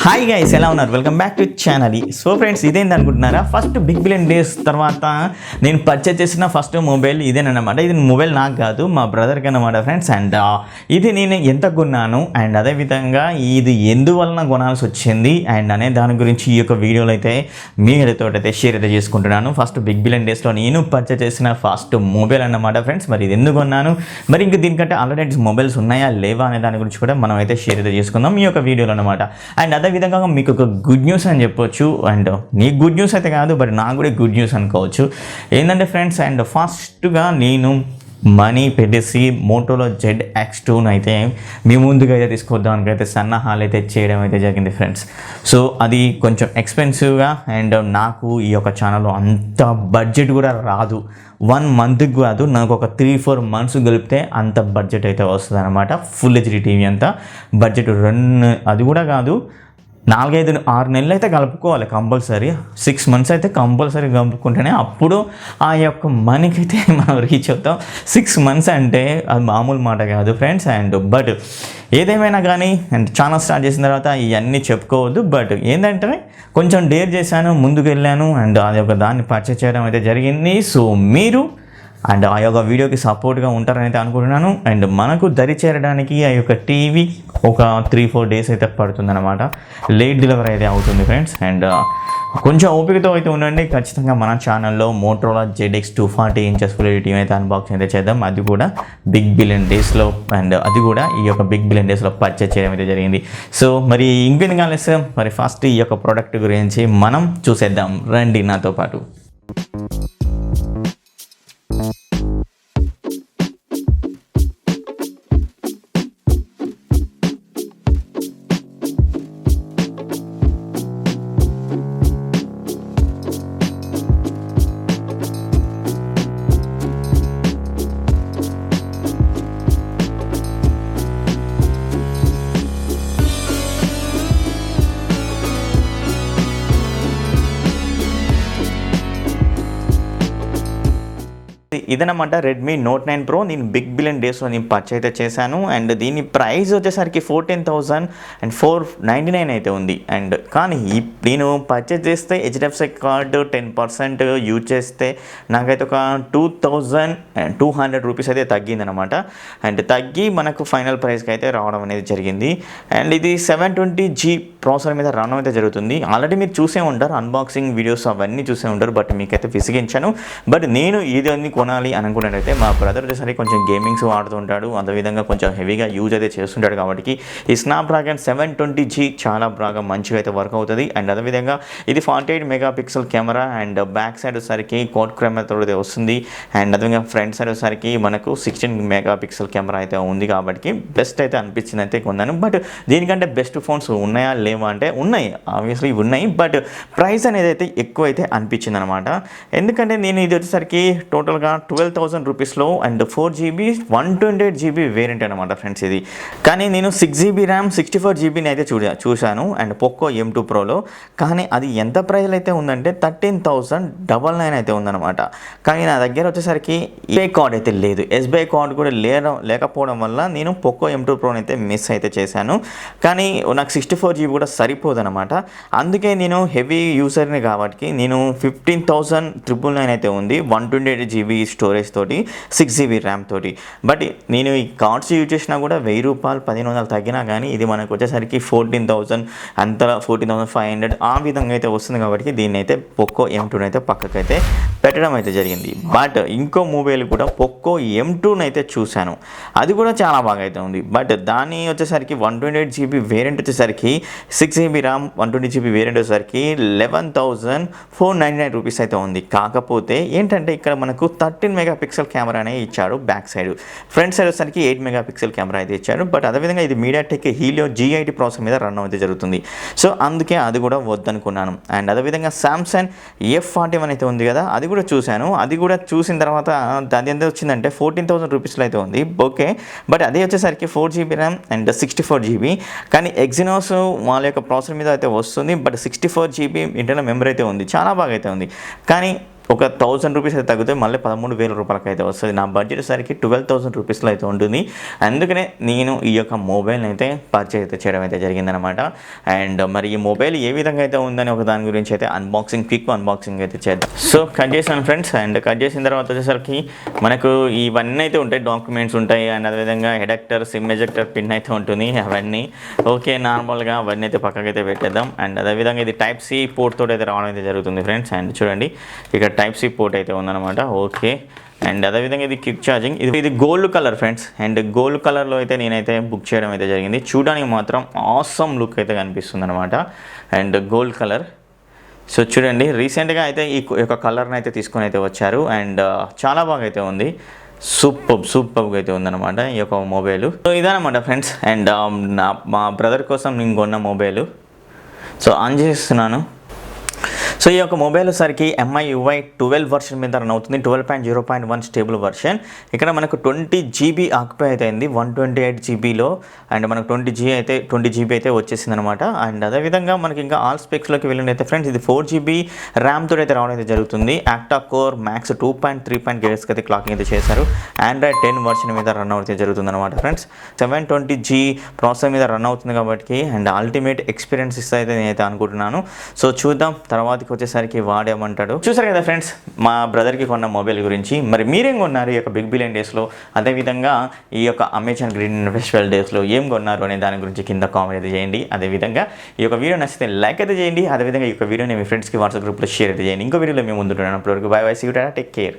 Hi guys, ఎలా ఉన్నారు? Welcome back to channel. So friends, ఇదేంటి అనుకుంటున్నారా? ఫస్ట్ బిగ్ బిలియన్ డేస్ తర్వాత నేను పర్చేస్ చేసిన ఫస్ట్ మొబైల్ ఇదేనమాట. ఇది మొబైల్ నాకు కాదు, మా బ్రదర్కి అనమాట ఫ్రెండ్స్. అండ్ ఇది నేను ఎంత కొన్నాను అండ్ అదేవిధంగా ఇది ఎందువలన కొనాల్సి వచ్చింది అండ్ అనే దాని గురించి ఈ యొక్క వీడియోలో అయితే మీతో అయితే షేర్ అయితే చేసుకుంటున్నాను. ఫస్ట్ బిగ్ బిలియన్ డేస్లో నేను పర్చేస్ చేసిన ఫస్ట్ మొబైల్ అన్నమాట ఫ్రెండ్స్. మరి ఇది ఎందుకు కొన్నాను, మరి ఇంక దీనికంటే ఆల్రెడీ మొబైల్స్ ఉన్నాయా లేవా అనే దాని గురించి కూడా మనం అయితే షేర్ అయితే చేసుకుందాం ఈ యొక్క వీడియోలో అనమాట. అండ్ అదేవిధంగా మీకు ఒక గుడ్ న్యూస్ అని చెప్పొచ్చు. అండ్ నీకు గుడ్ న్యూస్ అయితే కాదు, బట్ నాకు కూడా గుడ్ న్యూస్ అనుకోవచ్చు. ఏంటంటే ఫ్రెండ్స్, అండ్ ఫస్ట్గా నేను మనీ పెట్టేసి మోటోలో ZX2 అయితే మీ ముందుగా అయితే తీసుకొద్దానికి అయితే సన్నాహాలు అయితే చేయడం అయితే జరిగింది ఫ్రెండ్స్. సో అది కొంచెం ఎక్స్పెన్సివ్గా అండ్ నాకు ఈ యొక్క ఛానల్లో అంత బడ్జెట్ కూడా రాదు. 1 మంత్కి కాదు, నాకు ఒక 3-4 మంత్స్ కలిపితే అంత బడ్జెట్ అయితే వస్తుంది అనమాట. ఫుల్ హెచ్డి టీవీ అంతా బడ్జెట్ అది కూడా కాదు, 4-5-6 నెలలు అయితే కలుపుకోవాలి కంపల్సరీ. 6 మంత్స్ అయితే కంపల్సరీ కలుపుకుంటేనే అప్పుడు ఆ యొక్క మనీకి అయితే మనం రీచ్ అవుతాం. 6 మంత్స్ అంటే అది మామూలు మాట కాదు ఫ్రెండ్స్. అండ్ బట్ ఏదేమైనా కానీ అండ్ ఛానల్ స్టార్ట్ చేసిన తర్వాత ఇవన్నీ చెప్పుకోవద్దు. బట్ ఏంటంటే కొంచెం డేర్ చేశాను, ముందుకు వెళ్ళాను అండ్ అది ఒక దాన్ని పర్చేస్ చేయడం అయితే జరిగింది. సో మీరు అండ్ ఆ యొక్క వీడియోకి సపోర్ట్గా ఉంటారని అయితే అనుకుంటున్నాను. అండ్ మనకు దరి చేరడానికి ఆ యొక్క టీవీ ఒక 3-4 డేస్ అయితే పడుతుందన్నమాట. లేట్ డెలివరీ అయితే అవుతుంది ఫ్రెండ్స్. అండ్ కొంచెం ఓపికతో అయితే ఉండండి. ఖచ్చితంగా మన ఛానల్లో మోటోలా ZX240 ఇంచెస్ ఫుల్ టీవీ అయితే అన్బాక్సింగ్ అయితే చేద్దాం. అది కూడా బిగ్ బిలియన్ డేస్లో అండ్ అది కూడా ఈ యొక్క బిగ్ బిలియన్ డేస్లో పర్చేస్ చేయడం అయితే జరిగింది. సో మరి ఇంకెందుకు ఆలస్యం, మరి ఫస్ట్ ఈ యొక్క ప్రోడక్ట్ గురించి మనం చూసేద్దాం రండి నాతో పాటు. ఇదనమాట రెడ్మీ నోట్ 9 Pro. నేను బిగ్ బిలియన్ డేస్లో నేను పర్చేస్ అయితే చేశాను. అండ్ దీని ప్రైస్ వచ్చేసరికి 14,499 అయితే ఉంది. అండ్ కానీ నేను పర్చేస్ చేస్తే HDFC కార్డు 10% యూజ్ చేస్తే నాకైతే ఒక 2,200 రూపీస్ అయితే తగ్గిందనమాట. అండ్ తగ్గి మనకు ఫైనల్ ప్రైస్కి అయితే రావడం అనేది జరిగింది. అండ్ ఇది 720G ప్రాసెసర్ మీద రన్ అయితే జరుగుతుంది. ఆల్రెడీ మీరు చూసే ఉంటారు, అన్బాక్సింగ్ వీడియోస్ అవన్నీ చూసే ఉంటారు. బట్ మీకైతే విసిగించాను. బట్ నేను ఇది అన్ని కొనాలి అనుకున్నట్టయితే మా బ్రదర్ వచ్చేసరికి కొంచెం గేమింగ్స్ వాడుతుంటాడు, అదేవిధంగా కొంచెం హెవీగా యూజ్ అయితే చేస్తుంటాడు. కాబట్టి ఈ స్నాప్డ్రాగన్ 720G చాలా బాగా మంచిగా అయితే వర్క్ అవుతుంది. అండ్ అదేవిధంగా ఇది 48 megapixel camera and back side వచ్చేసరికి కోడ్ కెమెరాతో అయితే వస్తుంది. అండ్ అదేవిధంగా ఫ్రంట్ సైడ్ వచ్చేసరికి మనకు 16 మెగాపిక్సెల్ కెమెరా అయితే ఉంది. కాబట్టి బెస్ట్ అయితే అనిపించింది అయితే కొన్నాను. బట్ దీనికంటే బెస్ట్ ఫోన్స్ ఉన్నాయా లేవా అంటే ఉన్నాయి, ఆబ్వియస్లీ ఉన్నాయి. బట్ ప్రైస్ అనేది అయితే ఎక్కువ అయితే అనిపించింది అనమాట. ఎందుకంటే నేను ఇది వచ్చేసరికి టోటల్గా 12,000 రూపీస్లో అండ్ 4GB 128GB వేరియంట్ అనమాట ఫ్రెండ్స్ ఇది. కానీ నేను 6GB ర్యామ్ 64GBని అయితే చూశాను అండ్ పోకో M2 Proలో. కానీ అది ఎంత ప్రైస్లో అయితే ఉందంటే 13,999 అయితే ఉందన్నమాట. కానీ నా దగ్గర వచ్చేసరికి SBI కార్డ్ అయితే లేదు. SBI కార్డ్ కూడా లేకపోవడం వల్ల నేను పోకో M2 Proని అయితే మిస్ అయితే చేశాను. కానీ నాకు 64GB కూడా సరిపోదన్నమాట. అందుకే నేను హెవీ యూజర్ని కాబట్టి నేను 15,999 అయితే ఉంది 128GB స్టోరేజ్ తోటి 6GB ర్యామ్ తోటి. బట్ నేను ఈ కార్డ్స్ యూజ్ చేసినా కూడా 1,000 రూపాయలు 1,500 తగ్గినా కానీ ఇది మనకు వచ్చేసరికి 14,000 అంతలా 14,500 ఆ విధంగా అయితే వస్తుంది. కాబట్టి దీన్ని అయితే పోకో M2 అయితే పక్కకైతే పెట్టడం అయితే జరిగింది. బట్ ఇంకో మొబైల్ కూడా పోకో M2 అయితే చూశాను, అది కూడా చాలా బాగా అయితే ఉంది. బట్ దాన్ని వచ్చేసరికి 128GB వేరియంట్ వచ్చేసరికి 6GB ర్యామ్ 120GB వేరియంట్ వచ్చేసరికి 11,499 రూపీస్ అయితే ఉంది. కాకపోతే ఏంటంటే ఇక్కడ మనకు 13 మెగాపిక్సెల్ కెమెరానే ఇచ్చాడు బ్యాక్ సైడ్. ఫ్రంట్ సైడ్ వచ్చేసరికి 8 మెగాపిక్సెల్ కెమెరా అయితే ఇచ్చాడు. బట్ అదేవిధంగా ఇది మీడియాటెక్ హీలియో G80 ప్రాసెసర్ మీద రన్ అయితే జరుగుతుంది. సో అందుకే అది కూడా వద్దనుకున్నాను. అండ్ అదేవిధంగా సామ్సంగ్ F41 అయితే ఉంది కదా, అది కూడా చూశాను. అది కూడా చూసిన తర్వాత అది ఎంత వచ్చిందంటే 14,000 రూపీస్లో అయితే ఉంది. ఓకే, బట్ అదే వచ్చేసరికి 4GB ర్యామ్ అండ్ 64GB. కానీ ఎగ్జినోస్ వాళ్ళ యొక్క ప్రాసెసర్ మీద అయితే వస్తుంది. బట్ 64GB ఇంటర్నల్ మెమరీ అయితే ఉంది, చాలా బాగా అయితే ఉంది. కానీ ఒక 1000 రూపీస్ అయితే తగ్గితే మళ్ళీ 13,000 రూపాయలకి అయితే వస్తుంది. నా బడ్జెట్ సరికి 12,000 రూపీస్లో అయితే ఉంటుంది. అందుకనే నేను ఈ యొక్క మొబైల్ని అయితే పర్చేజ్ అయితే చేయడం అయితే జరిగిందనమాట. అండ్ మరి ఈ మొబైల్ ఏ విధంగా అయితే ఉందని ఒక దాని గురించి అయితే క్విక్ అన్బాక్సింగ్ అయితే చేద్దాం. సో కట్ చేశాను ఫ్రెండ్స్. అండ్ కట్ చేసిన తర్వాత వచ్చేసరికి మనకు ఇవన్నీ అయితే ఉంటాయి, డాక్యుమెంట్స్ ఉంటాయి. అండ్ అదేవిధంగా ఎడక్టర్, సిమ్ ఎజెక్టర్ పిన్ అయితే ఉంటుంది. అవన్నీ ఓకే, నార్మల్గా అవన్నీ అయితే పక్కకైతే పెట్టేద్దాం. అండ్ అదేవిధంగా ఇది టైప్ సి పోర్ట్ తోటి అయితే రావడం అయితే జరుగుతుంది ఫ్రెండ్స్. అండ్ చూడండి ఇక్కడ టైప్ సి పోర్ట్ అయితే ఉందన్నమాట. ఓకే, అండ్ అదేవిధంగా ఇది క్విక్ ఛార్జింగ్. ఇది gold colour friends. And gold కలర్లో అయితే నేనైతే బుక్ చేయడం అయితే జరిగింది. చూడడానికి మాత్రం ఆసమ్ లుక్ అయితే కనిపిస్తుంది అనమాట. And gold colour. సో చూడండి, రీసెంట్గా అయితే ఈ యొక్క కలర్ని అయితే తీసుకొని అయితే వచ్చారు. అండ్ చాలా బాగా అయితే ఉంది. సూపర్గా అయితే ఉందన్నమాట ఈ యొక్క మొబైల్. సో ఇదన్నమాట ఫ్రెండ్స్. అండ్ మా బ్రదర్ కోసం నేను కొన్న మొబైల్. సో ఆన్ చేస్తున్నాను. సో ఈ యొక్క మొబైల్ సరికి MI UI 12 వర్షన్ మీద రన్ అవుతుంది. 12.0.1 స్టేబుల్ వర్షన్. ఇక్కడ మనకు 20 GB ఆక్యుపై అయితే అయింది 128 GBలో. అండ్ మనకు 20 GB అయితే వచ్చేసింది అనమాట. అండ్ అదేవిధంగా మనకి ఇంకా ఆల్ స్పెక్స్లోకి వెళ్ళినైతే ఫ్రెండ్స్ ఇది 4 GB ర్యామ్ తోటి అయితే రావడం అయితే జరుగుతుంది. యాక్టా కోర్ మ్యాక్స్ 2.3 GHz అయితే క్లాకింగ్ అయితే చేశారు. ఆండ్రాయిడ్ 10 వర్షన్ మీద రన్ అవుతే జరుగుతుంది అనమాట ఫ్రెండ్స్. 720G ప్రాసెసర్ మీద రన్ అవుతుంది కాబట్టి అండ్ అల్టిమేట్ ఎక్స్పీరియన్స్ ఇస్తే నేనైతే అనుకుంటున్నాను. సో చూద్దాం తర్వాతకి వచ్చేసరికి వాడేమంటాడు. చూసారు కదా ఫ్రెండ్స్ మా బ్రదర్కి కొన్న మొబైల్ గురించి. మరి మీరేం కొన్నారు ఈ యొక్క బిగ్ బిలియన్ డేస్లో, అదేవిధంగా ఈ యొక్క అమెజాన్ గ్రీన్ ఫెస్టివల్ డేస్లో ఏం కొన్నారు అనే దాని గురించి కింద కామెంట్ అయితే చేయండి. అదేవిధంగా ఈ యొక్క వీడియో నచ్చితే లైక్ అయితే చేయండి. అదేవిధంగా ఈ యొక్క వీడియోని మీ ఫ్రెండ్స్కి వాట్సాప్ గ్రూప్లో షేర్ అయితే చేయండి. ఇంకో వీడియోలో మేము ముందుంటున్నాను. అప్పటివరకు bye bye, see you, tata, take care.